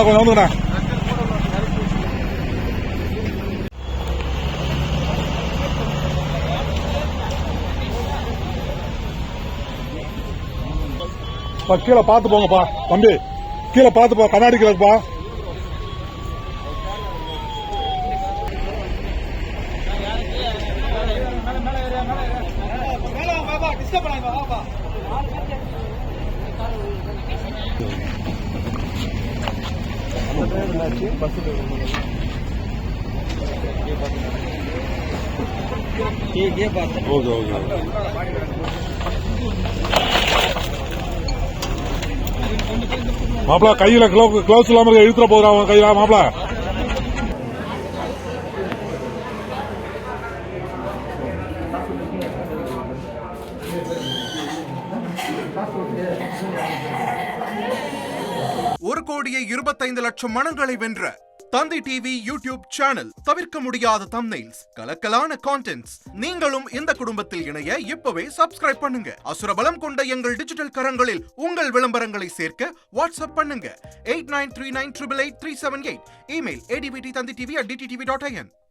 கொஞ்சம் வந்துங்கண்ணா. கீழே பார்த்து போங்கப்பா தம்பி, கீழே பார்த்து போ, கண்ணாடி கிழக்குப்பா. Okay okay. மாப்பிள கையில கிளவுஸ் இல்லாம இழுத்துற போதும் அவங்க கையில. மாப்பிள ஒரு கோடியே 25 லட்சம் மனங்களை வென்ற தந்தி டிவி யூடியூப் சேனல். தவிர்க்க முடியாத தம்ப்நெயில்ஸ், கலக்கலான கான்டென்ட்ஸ். நீங்களும் இந்த குடும்பத்தில் இணைய இப்பவே சப்ஸ்கிரைப் பண்ணுங்க. அசுரபலம் கொண்ட எங்கள் டிஜிட்டல் கரங்களில் உங்கள் விளம்பரங்களை சேர்க்க வாட்ஸ்அப் பண்ணுங்க 8939888378. Email advtthanditv@dttv.in.